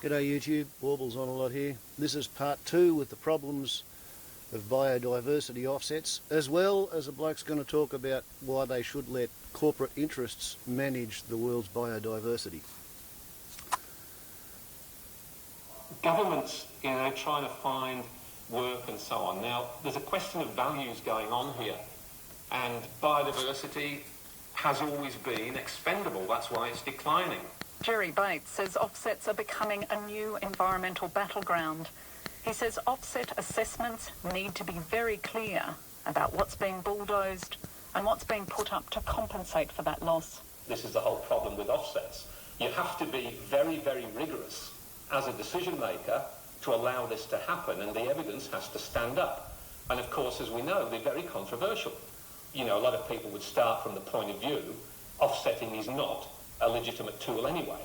G'day YouTube, Warbles on a lot here. This is part 2 with the problems of biodiversity offsets, as well as a bloke's going to talk about why they should let corporate interests manage the world's biodiversity. Governments, trying to find work and so on. Now, there's a question of values going on here, and biodiversity has always been expendable. That's why it's declining. Gerry Bates says offsets are becoming a new environmental battleground. He says offset assessments need to be very clear about what's being bulldozed and what's being put up to compensate for that loss. This is the whole problem with offsets. You have to be very, very rigorous as a decision maker to allow this to happen, and the evidence has to stand up. And of course, as we know, they're very controversial. A lot of people would start from the point of view, offsetting is not a legitimate tool anyway.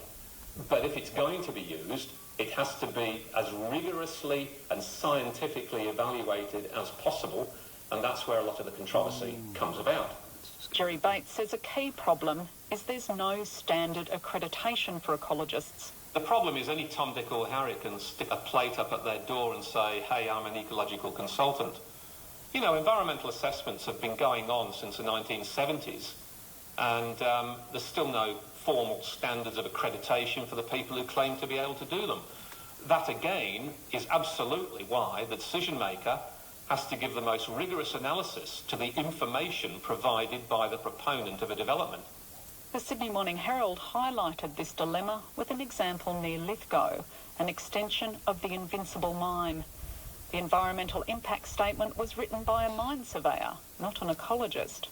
But if it's going to be used, it has to be as rigorously and scientifically evaluated as possible, and that's where a lot of the controversy comes about. Gerry Bates says a key problem is there's no standard accreditation for ecologists. The problem is any Tom, Dick or Harry can stick a plate up at their door and say, hey, I'm an ecological consultant. Environmental assessments have been going on since the 1970s, and there's still no formal standards of accreditation for the people who claim to be able to do them. That, again, is absolutely why the decision maker has to give the most rigorous analysis to the information provided by the proponent of a development. The Sydney Morning Herald highlighted this dilemma with an example near Lithgow, an extension of the Invincible mine. The environmental impact statement was written by a mine surveyor, not an ecologist.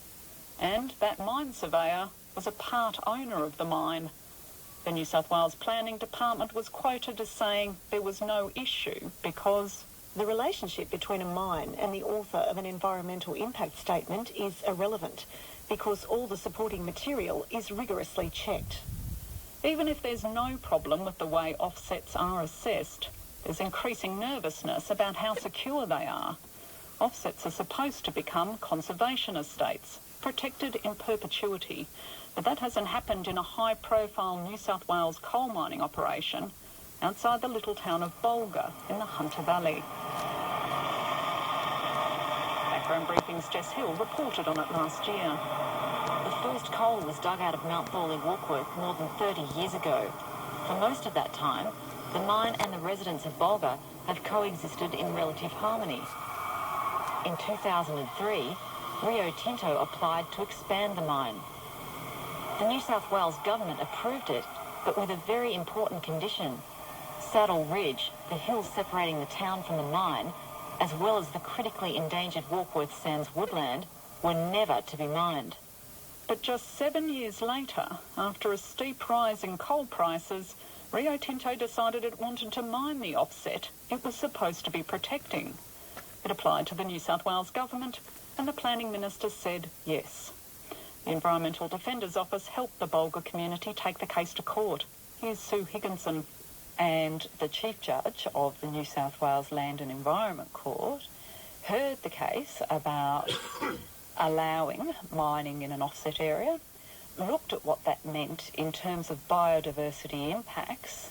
And that mine surveyor was a part owner of the mine. The New South Wales Planning Department was quoted as saying there was no issue because the relationship between a mine and the author of an environmental impact statement is irrelevant because all the supporting material is rigorously checked. Even if there's no problem with the way offsets are assessed, there's increasing nervousness about how secure they are. Offsets are supposed to become conservation estates, protected in perpetuity, but that hasn't happened in a high-profile New South Wales coal mining operation outside the little town of Bulga in the Hunter Valley. Background Briefing's Jess Hill reported on it last year. The first coal was dug out of Mount Thorley Warkworth more than 30 years ago. For most of that time, the mine and the residents of Bulga have coexisted in relative harmony. In 2003, Rio Tinto applied to expand the mine. The New South Wales government approved it, but with a very important condition. Saddle Ridge, the hill separating the town from the mine, as well as the critically endangered Warkworth Sands woodland, were never to be mined. But just 7 years later, after a steep rise in coal prices, Rio Tinto decided it wanted to mine the offset it was supposed to be protecting. It applied to the New South Wales government, and the planning minister said yes. The Environmental Defender's Office helped the Bulga community take the case to court. Here's Sue Higginson. And the Chief Judge of the New South Wales Land and Environment Court heard the case about allowing mining in an offset area, looked at what that meant in terms of biodiversity impacts,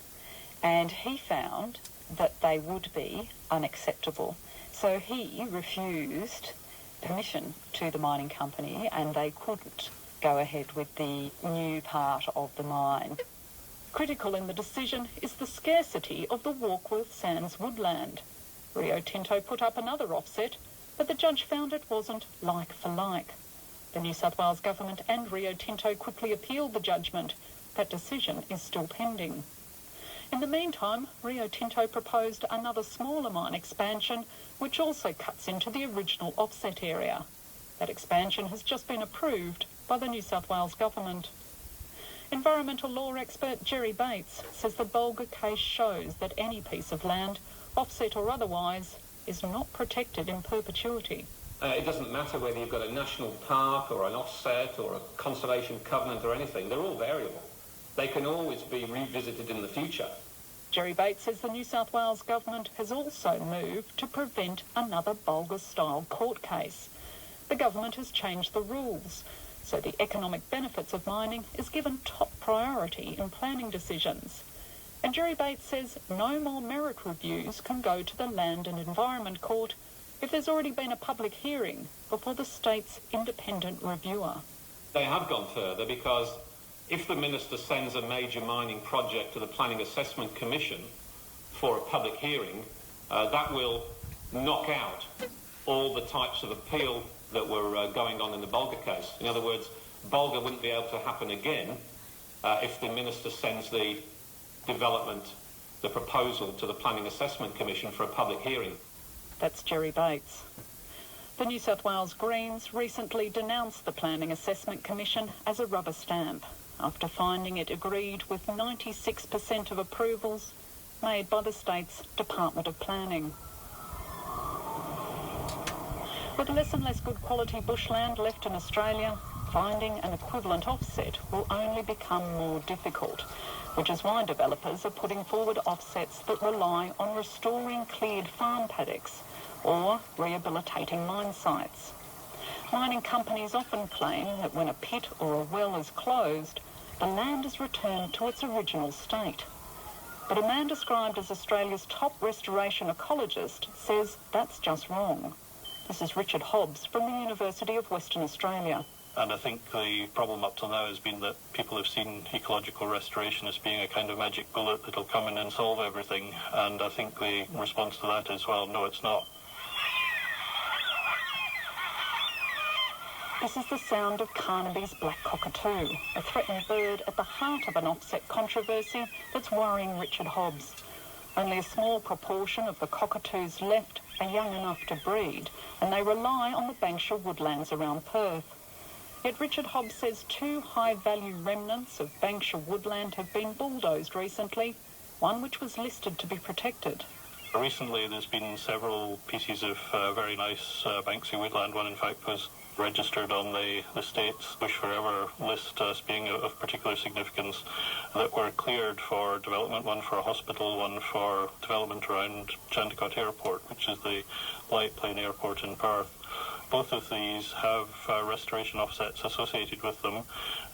and he found that they would be unacceptable. So he refused permission to the mining company, and they couldn't go ahead with the new part of the mine. Critical in the decision is the scarcity of the Warkworth Sands woodland. Rio Tinto put up another offset, but the judge found it wasn't like for like. The New South Wales government and Rio Tinto quickly appealed the judgment. That decision is still pending. In the meantime, Rio Tinto proposed another smaller mine expansion, which also cuts into the original offset area. That expansion has just been approved by the New South Wales government. Environmental law expert Gerry Bates says the Bulga case shows that any piece of land, offset or otherwise, is not protected in perpetuity. It doesn't matter whether you've got a national park or an offset or a conservation covenant or anything. They're all variable. They can always be revisited in the future. Gerry Bates says the New South Wales government has also moved to prevent another Bulga-style court case. The government has changed the rules, so the economic benefits of mining is given top priority in planning decisions. And Jerry Bates says no more MERIC reviews can go to the Land and Environment Court if there's already been a public hearing before the state's independent reviewer. They have gone further because if the Minister sends a major mining project to the Planning Assessment Commission for a public hearing, that will knock out all the types of appeal that were going on in the Bulga case. In other words, Bulga wouldn't be able to happen again if the Minister sends the proposal to the Planning Assessment Commission for a public hearing. That's Jerry Bates. The New South Wales Greens recently denounced the Planning Assessment Commission as a rubber stamp after finding it agreed with 96% of approvals made by the state's Department of Planning. With less and less good quality bushland left in Australia, finding an equivalent offset will only become more difficult, which is why developers are putting forward offsets that rely on restoring cleared farm paddocks or rehabilitating mine sites. Mining companies often claim that when a pit or a well is closed, the land is returned to its original state. But a man described as Australia's top restoration ecologist says that's just wrong. This is Richard Hobbs from the University of Western Australia. And I think the problem up till now has been that people have seen ecological restoration as being a kind of magic bullet that'll come in and solve everything. And I think the response to that is, well, no, it's not. This is the sound of Carnaby's black cockatoo, a threatened bird at the heart of an offset controversy that's worrying Richard Hobbs. Only a small proportion of the cockatoos left are young enough to breed, and they rely on the Banksia woodlands around Perth. Yet Richard Hobbs says 2 high-value remnants of Banksia woodland have been bulldozed recently, one which was listed to be protected. Recently there's been several pieces of very nice Banksia woodland. One in fact was registered on the state's Bush Forever list as being of particular significance, that were cleared for development, one for a hospital, one for development around Chandicott Airport, which is the light plane airport in Perth. Both of these have restoration offsets associated with them,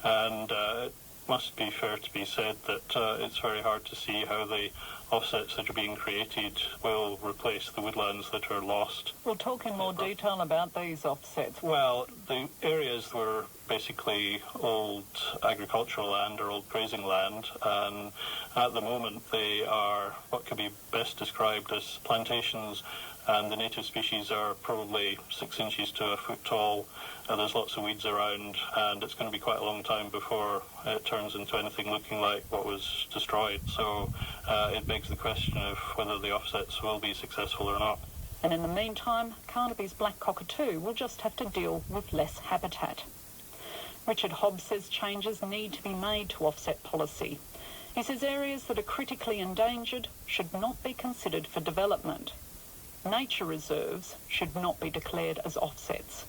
and it must be fair to be said that it's very hard to see how the offsets that are being created will replace the woodlands that are lost. We'll talk in more detail about these offsets. Well, the areas were basically old agricultural land or old grazing land, and at the moment they are what could be best described as plantations, and the native species are probably 6 inches to a foot tall. There's lots of weeds around, and it's going to be quite a long time before it turns into anything looking like what was destroyed. So it begs the question of whether the offsets will be successful or not. And in the meantime, Carnaby's black cockatoo will just have to deal with less habitat. Richard Hobbs says changes need to be made to offset policy. He says areas that are critically endangered should not be considered for development. Nature reserves should not be declared as offsets.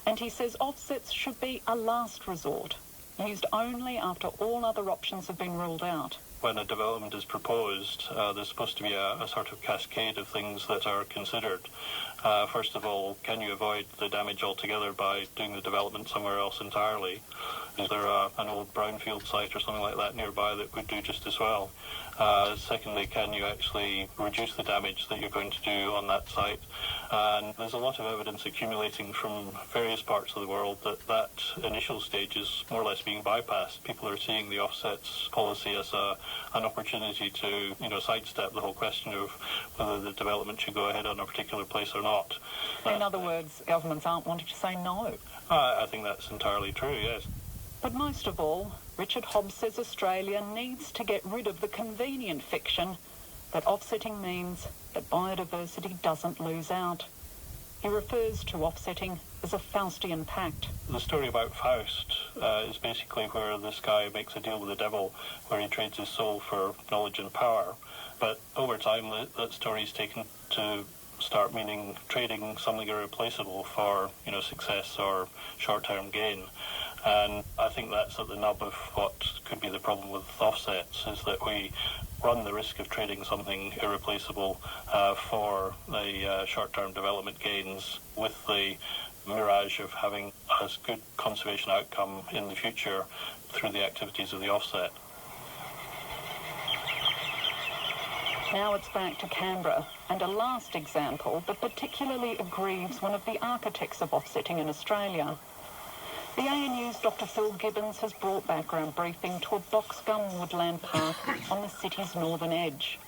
And he says offsets should be a last resort, used only after all other options have been ruled out. When a development is proposed, there's supposed to be a sort of cascade of things that are considered. First of all, can you avoid the damage altogether by doing the development somewhere else entirely? Is there an old brownfield site or something like that nearby that would do just as well? Secondly, can you actually reduce the damage that you're going to do on that site? And there's a lot of evidence accumulating from various parts of the world that initial stage is more or less being bypassed. People are seeing the offsets policy as an opportunity to, sidestep the whole question of whether the development should go ahead on a particular place or not. In other words, governments aren't wanting to say no. I think that's entirely true, yes. But most of all, Richard Hobbs says Australia needs to get rid of the convenient fiction that offsetting means that biodiversity doesn't lose out. He refers to offsetting as a Faustian pact. The story about Faust is basically where this guy makes a deal with the devil, where he trades his soul for knowledge and power. But over time, that story is taken to start meaning trading something irreplaceable for, success or short-term gain. And I think that's at the nub of what could be the problem with offsets, is that we run the risk of trading something irreplaceable for the short-term development gains, with the mirage of having as good conservation outcome in the future through the activities of the offset. Now it's back to Canberra, and a last example that particularly aggrieves one of the architects of offsetting in Australia. The ANU's Dr Phil Gibbons has brought background briefing to a box gum woodland park on the city's northern edge.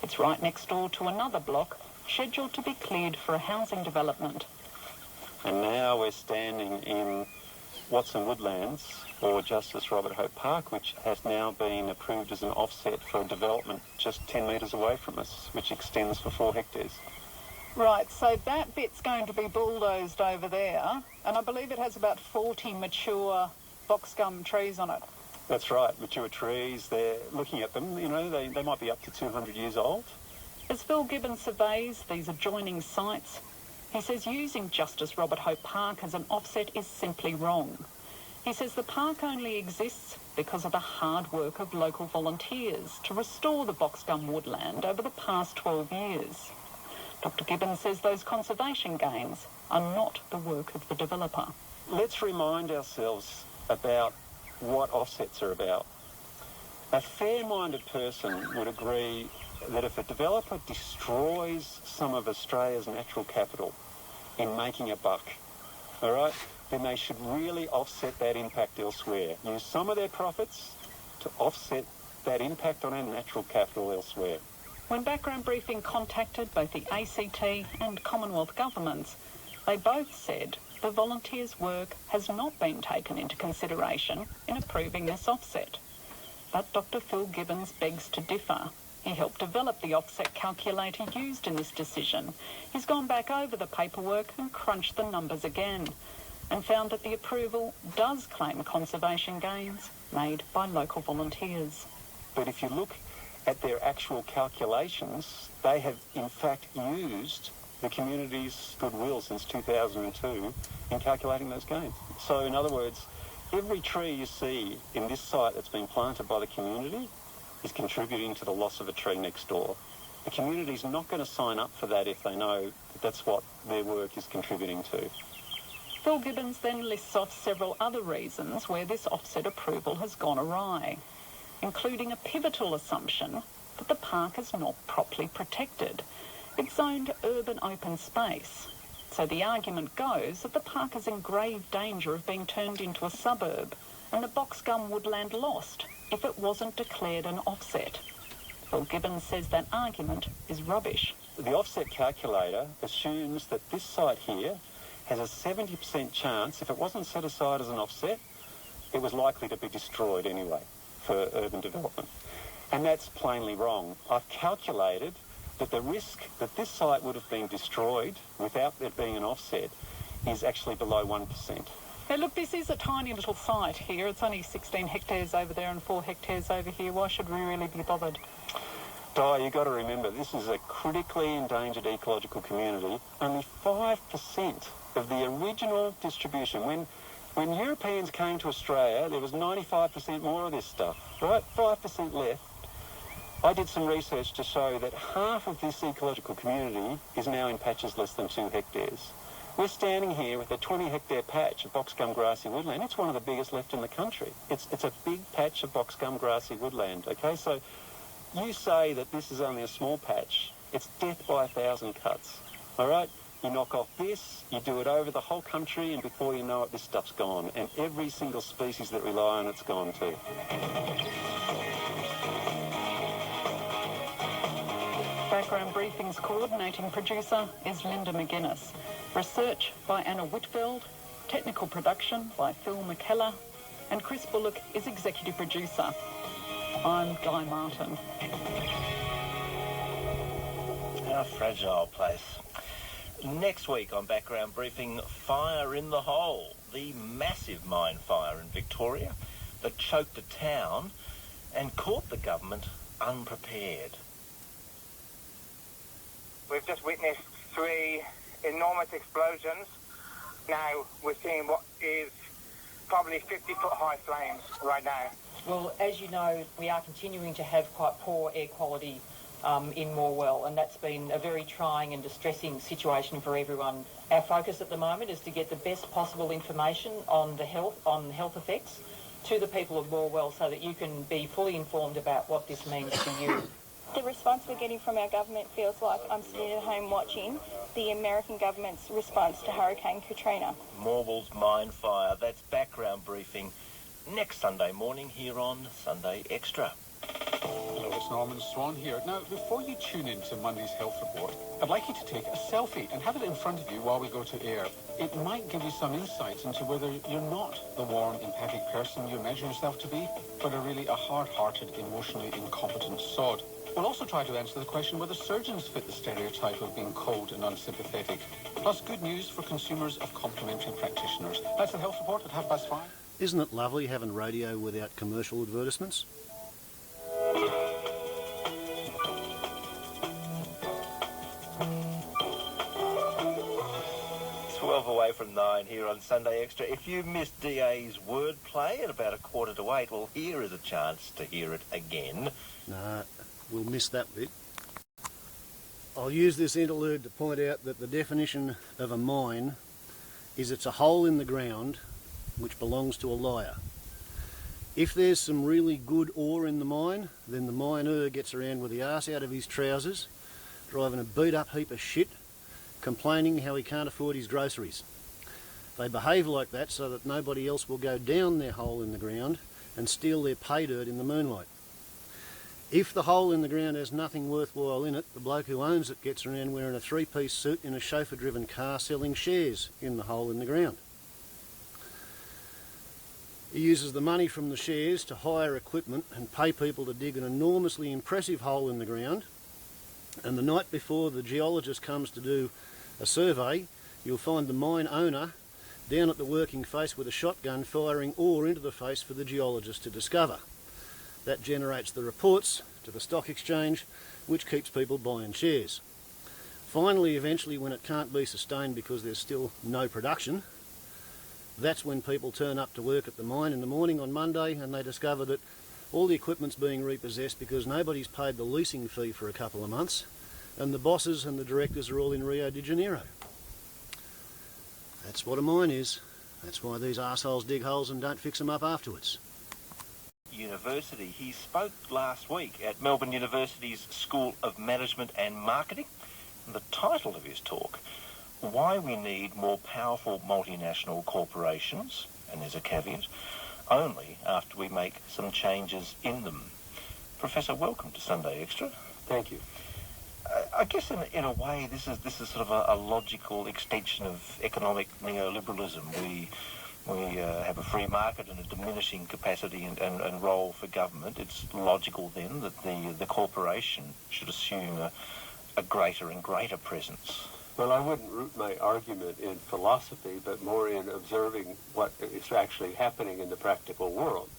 It's right next door to another block, scheduled to be cleared for a housing development. And now we're standing in Watson Woodlands, or Justice Robert Hope Park, which has now been approved as an offset for a development just 10 metres away from us, which extends for 4 hectares. Right, so that bit's going to be bulldozed over there, and I believe it has about 40 mature box gum trees on it. That's right, mature trees. They're looking at them, you know, they might be up to 200 years old. As Phil Gibbons surveys these adjoining sites, he says using Justice Robert Hope Park as an offset is simply wrong. He says the park only exists because of the hard work of local volunteers to restore the box gum woodland over the past 12 years. Dr Gibbons says those conservation gains are not the work of the developer. Let's remind ourselves about what offsets are about. A fair-minded person would agree that if a developer destroys some of Australia's natural capital in making a buck, all right, then they should really offset that impact elsewhere. Use some of their profits to offset that impact on our natural capital elsewhere. When background briefing contacted both the ACT and Commonwealth governments, they both said the volunteers' work has not been taken into consideration in approving this offset. But Dr Phil Gibbons begs to differ. He helped develop the offset calculator used in this decision. He's gone back over the paperwork and crunched the numbers again, and found that the approval does claim conservation gains made by local volunteers. But if you look at their actual calculations, they have in fact used the community's goodwill since 2002 in calculating those gains. So in other words, every tree you see in this site that's been planted by the community is contributing to the loss of a tree next door. The community's not going to sign up for that if they know that that's what their work is contributing to. Phil Gibbons then lists off several other reasons where this offset approval has gone awry, including a pivotal assumption that the park is not properly protected. It's zoned urban open space. So the argument goes that the park is in grave danger of being turned into a suburb and the box gum woodland lost if it wasn't declared an offset. Phil Gibbons says that argument is rubbish. The offset calculator assumes that this site here has a 70% chance, if it wasn't set aside as an offset, it was likely to be destroyed anyway for urban development. And that's plainly wrong. I've calculated that the risk that this site would have been destroyed without there being an offset is actually below 1%. Now look, this is a tiny little site here. It's only 16 hectares over there and 4 hectares over here. Why should we really be bothered? Di, you've got to remember, this is a critically endangered ecological community. Only 5% of the original distribution. When Europeans came to Australia, there was 95% more of this stuff, right? 5% left. I did some research to show that half of this ecological community is now in patches less than 2 hectares. We're standing here with a 20-hectare patch of box gum grassy woodland. It's one of the biggest left in the country. It's a big patch of box gum grassy woodland, okay? So you say that this is only a small patch. It's death by 1,000 cuts, all right? You knock off this, you do it over the whole country, and before you know it, this stuff's gone. And every single species that rely on it's gone too. Background Briefing's coordinating producer is Linda McGuinness. Research by Anna Whitfield, technical production by Phil McKellar, and Chris Bullock is executive producer. I'm Guy Martin. Our fragile place. Next week on Background Briefing, Fire in the Hole, the massive mine fire in Victoria that choked a town and caught the government unprepared. We've just witnessed 3 enormous explosions. Now we're seeing what is probably 50-foot high flames right now. Well, as you know, we are continuing to have quite poor air quality in Morwell, and that's been a very trying and distressing situation for everyone. Our focus at the moment is to get the best possible information on health effects to the people of Morwell so that you can be fully informed about what this means to you. The response we're getting from our government feels like I'm sitting at home watching the American government's response to Hurricane Katrina. Morble's mine fire. That's background briefing next Sunday morning here on Sunday Extra. Hello, it's Norman Swan here. Now, before you tune in to Monday's health report, I'd like you to take a selfie and have it in front of you while we go to air. It might give you some insights into whether you're not the warm, empathic person you imagine yourself to be, but are really a hard-hearted, emotionally incompetent sod. We'll also try to answer the question whether surgeons fit the stereotype of being cold and unsympathetic. Plus, good news for consumers of complementary practitioners. That's the health report at 5:30. Isn't it lovely having radio without commercial advertisements? 12 away from 9 here on Sunday Extra. If you missed DA's wordplay at about 7:45, well, here is a chance to hear it again. Nah, we'll miss that bit. I'll use this interlude to point out that the definition of a mine is it's a hole in the ground which belongs to a liar. If there's some really good ore in the mine, then the miner gets around with the arse out of his trousers, driving a beat-up heap of shit, complaining how he can't afford his groceries. They behave like that so that nobody else will go down their hole in the ground and steal their pay dirt in the moonlight. If the hole in the ground has nothing worthwhile in it, the bloke who owns it gets around wearing a three-piece suit in a chauffeur-driven car selling shares in the hole in the ground. He uses the money from the shares to hire equipment and pay people to dig an enormously impressive hole in the ground, and the night before the geologist comes to do a survey, you'll find the mine owner down at the working face with a shotgun firing ore into the face for the geologist to discover. That generates the reports to the stock exchange, which keeps people buying shares. Finally, eventually, when it can't be sustained because there's still no production, that's when people turn up to work at the mine in the morning on Monday and they discover that all the equipment's being repossessed because nobody's paid the leasing fee for a couple of months, and the bosses and the directors are all in Rio de Janeiro. That's what a mine is. That's why these arseholes dig holes and don't fix them up afterwards. University. He spoke last week at Melbourne University's School of Management and Marketing. And the title of his talk, Why We Need More Powerful Multinational Corporations, and there's a caveat, only after we make some changes in them. Professor, welcome to Sunday Extra. Thank you. I guess in a way this is sort of a logical extension of economic neoliberalism. We have a free market and a diminishing capacity and role for government. It's logical then that the corporation should assume a greater and greater presence. Well, I wouldn't root my argument in philosophy, but more in observing what is actually happening in the practical world.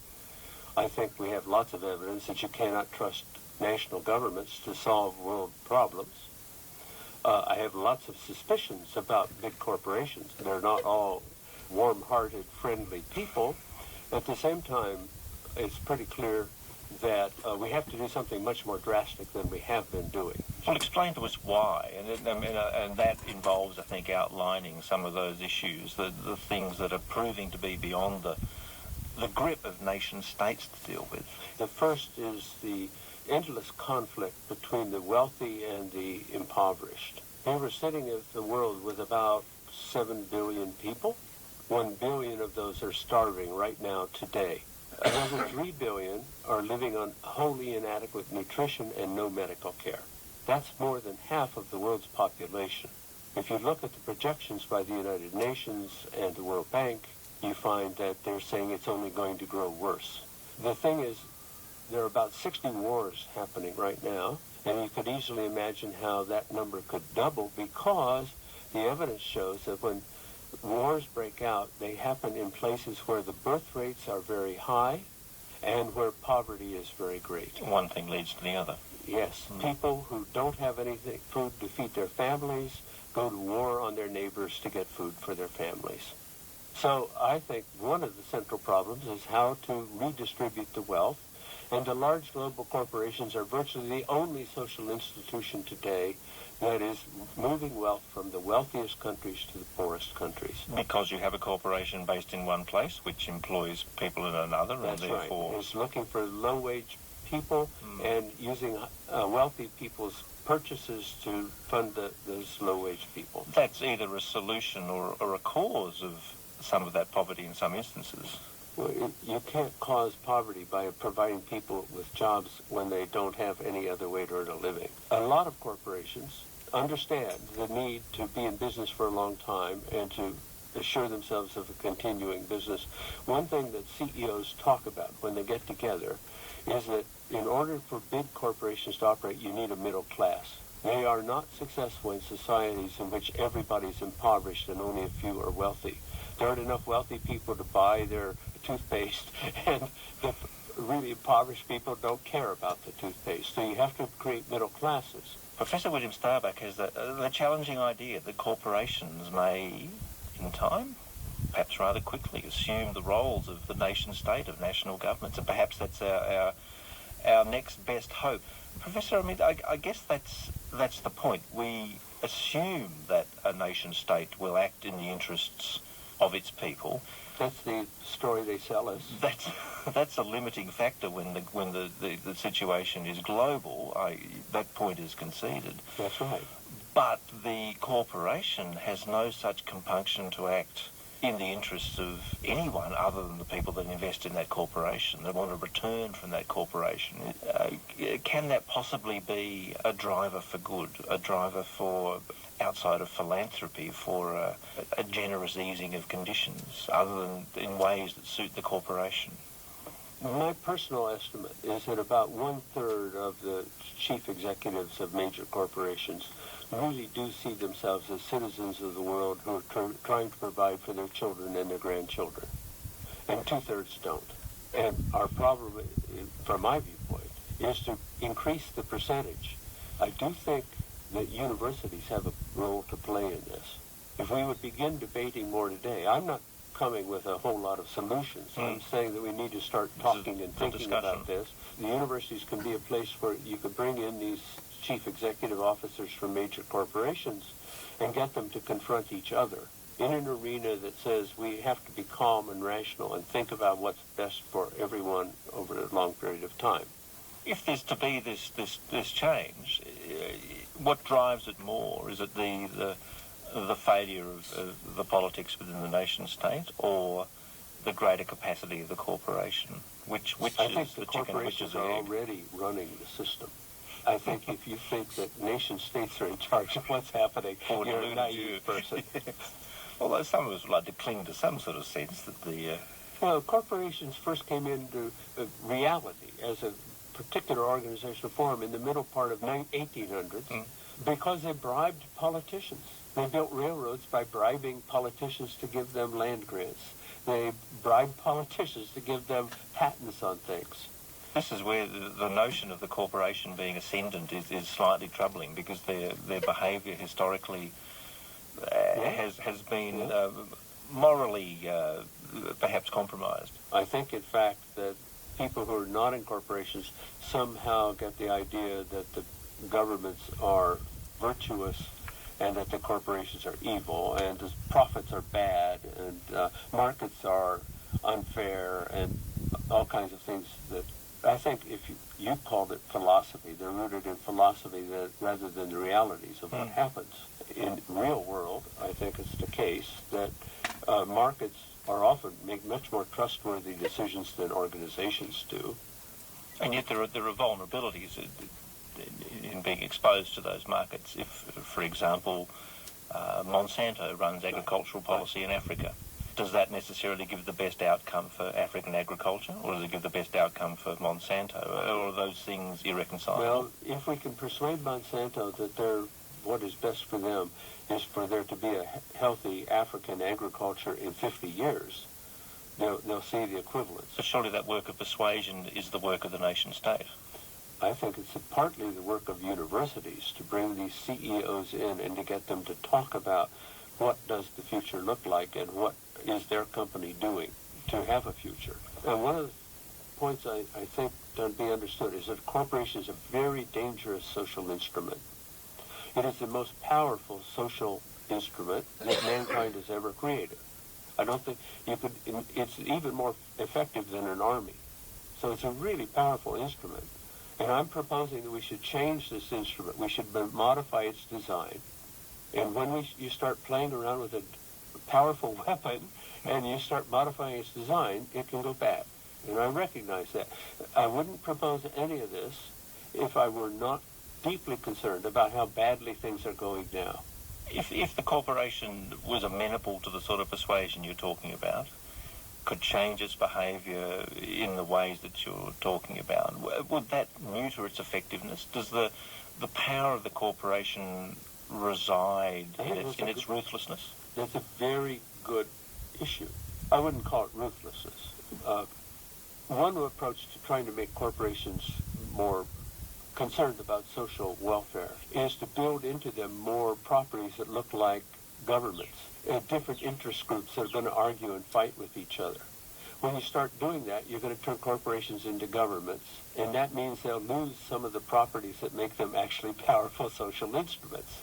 I think we have lots of evidence that you cannot trust national governments to solve world problems. I have lots of suspicions about big corporations. They're not all warm-hearted, friendly people. At the same time, it's pretty clear that we have to do something much more drastic than we have been doing. Well, explain to us why, and that involves, I think, outlining some of those issues, the things that are proving to be beyond the grip of nation-states to deal with. The first is the endless conflict between the wealthy and the impoverished. We were sitting in the world with about 7 billion people. 1 billion of those are starving right now today. Another 3 billion are living on wholly inadequate nutrition and no medical care. That's more than half of the world's population. If you look at the projections by the United Nations and the World Bank, you find that they're saying it's only going to grow worse. The thing is, there are about 60 wars happening right now, and you could easily imagine how that number could double because the evidence shows that when wars break out, they happen in places where the birth rates are very high and where poverty is very great. One thing leads to the other. Yes. People who don't have anything, food to feed their families, go to war on their neighbors to get food for their families. So I think one of the central problems is how to redistribute the wealth, and the large global corporations are virtually the only social institution today that is moving wealth from the wealthiest countries to the poorest countries. Because you have a corporation based in one place, which employs people in another, That's and therefore... right. It's looking for low-wage people and using wealthy people's purchases to fund those low-wage people. That's either a solution or a cause of some of that poverty in some instances. Well, you can't cause poverty by providing people with jobs when they don't have any other way to earn a living. A lot of corporations understand the need to be in business for a long time and to assure themselves of a continuing business. One thing that CEOs talk about when they get together is that in order for big corporations to operate, you need a middle class. They are not successful in societies in which everybody's impoverished and only a few are wealthy. There aren't enough wealthy people to buy their toothpaste, and the really impoverished people don't care about the toothpaste. So you have to create middle classes. Professor William Starbuck has the challenging idea that corporations may, in time, perhaps rather quickly, assume the roles of the nation-state, of national governments, and perhaps that's our next best hope. Professor, I mean, I guess that's the point. We assume that a nation-state will act in the interests of its people. That's the story they sell us. That's a limiting factor when the situation is global. That point is conceded. That's right. But the corporation has no such compunction to act in the interests of anyone other than the people that invest in that corporation. They want a return from that corporation. Can that possibly be a driver for good, a driver for, outside of philanthropy, for a generous easing of conditions, other than in ways that suit the corporation? My personal estimate is that about 1/3 of the chief executives of major corporations really do see themselves as citizens of the world who are trying to provide for their children and their grandchildren. And 2/3 don't. And our problem, from my viewpoint, is to increase the percentage. I do think that universities have a role to play in this. If we would begin debating more today, I'm not coming with a whole lot of solutions. I'm saying that we need to start talking and thinking about this. The universities can be a place where you could bring in these chief executive officers from major corporations and get them to confront each other in an arena that says we have to be calm and rational and think about what's best for everyone over a long period of time. If there's to be this change, what drives it more? Is it the failure of the politics within the nation state, or the greater capacity of the corporation? Which I is think the the chicken, which is corporations the are egg? already running the system. I think if you think that nation states are in charge of what's happening, you're a naive person. Although some of us would like to cling to some sort of sense that the... Well, corporations first came into reality as a particular organizational form in the middle part of 1800s because they bribed politicians. They built railroads by bribing politicians to give them land grants. They bribed politicians to give them patents on things. This is where the notion of the corporation being ascendant is slightly troubling, because their behaviour historically has been morally perhaps compromised. I think, in fact, that people who are not in corporations somehow get the idea that the governments are virtuous and that the corporations are evil and the profits are bad and markets are unfair and all kinds of things that I think if you called it philosophy, they're rooted in philosophy rather than the realities of what happens. In the real world, I think it's the case that markets are often make much more trustworthy decisions than organizations do. And yet there are vulnerabilities in being exposed to those markets. If, for example, Monsanto runs agricultural policy in Africa, does that necessarily give the best outcome for African agriculture, or does it give the best outcome for Monsanto? Or are those things irreconcilable? Well, if we can persuade Monsanto that what is best for them is for there to be a healthy African agriculture in 50 years, they'll see the equivalence. But surely that work of persuasion is the work of the nation state. I think it's partly the work of universities to bring these CEOs in and to get them to talk about what does the future look like and what is their company doing to have a future. And one of the points I think to be understood is that corporation is a very dangerous social instrument. It is the most powerful social instrument that mankind has ever created. I don't think it's even more effective than an army. So it's a really powerful instrument. And I'm proposing that we should change this instrument. We should modify its design. And when you start playing around with a powerful weapon and you start modifying its design, it can go bad. And I recognize that. I wouldn't propose any of this if I were not deeply concerned about how badly things are going now. If the corporation was amenable to the sort of persuasion you're talking about, could change its behaviour in the ways that you're talking about, would that neuter its effectiveness? Does the power of the corporation reside in its ruthlessness? That's a very good issue. I wouldn't call it ruthlessness. One approach to trying to make corporations more concerned about social welfare is to build into them more properties that look like governments, different interest groups that are going to argue and fight with each other. When you start doing that, you're going to turn corporations into governments, and that means they'll lose some of the properties that make them actually powerful social instruments.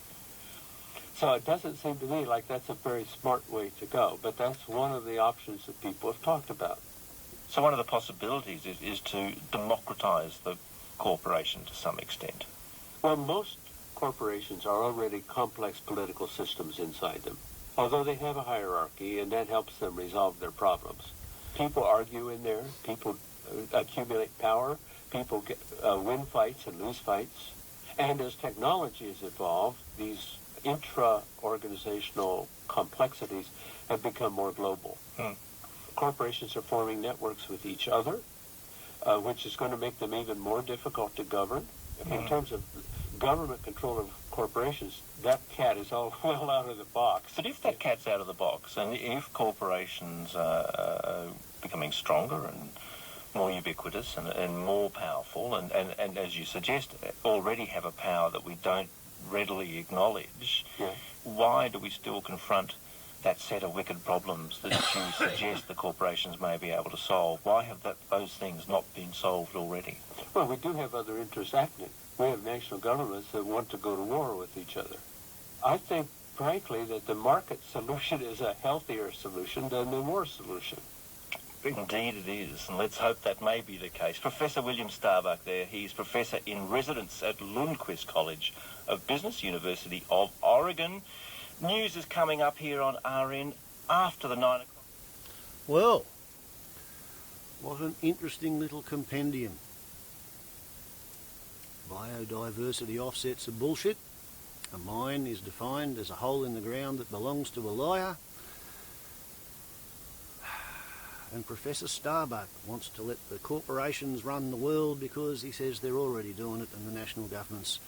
So it doesn't seem to me like that's a very smart way to go, but that's one of the options that people have talked about. So one of the possibilities is to democratise the corporation to some extent. Well, most corporations are already complex political systems inside them, although they have a hierarchy, and that helps them resolve their problems. People argue in there, people accumulate power, people win fights and lose fights, and as technology has evolved, these intra-organizational complexities have become more global. Corporations are forming networks with each other, which is going to make them even more difficult to govern. In terms of government control of corporations, that cat is all well out of the box. But if that cat's out of the box, and if corporations are becoming stronger and more ubiquitous and more powerful, and as you suggest, already have a power that we don't readily acknowledge, why do we still confront that set of wicked problems that you suggest the corporations may be able to solve? Why have those things not been solved already? Well, we do have other interests acting. We have national governments that want to go to war with each other. I think, frankly, that the market solution is a healthier solution than the war solution. Indeed it is, and let's hope that may be the case. Professor William Starbuck there, he's Professor in Residence at Lundquist College of Business, University of Oregon. News is coming up here on RN after the 9 o'clock. Well, what an interesting little compendium. Biodiversity offsets are bullshit. A mine is defined as a hole in the ground that belongs to a liar. And Professor Starbuck wants to let the corporations run the world because he says they're already doing it and the national governments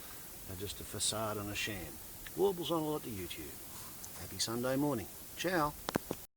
are just a facade and a sham. Warbles on a lot to YouTube. Happy Sunday morning. Ciao.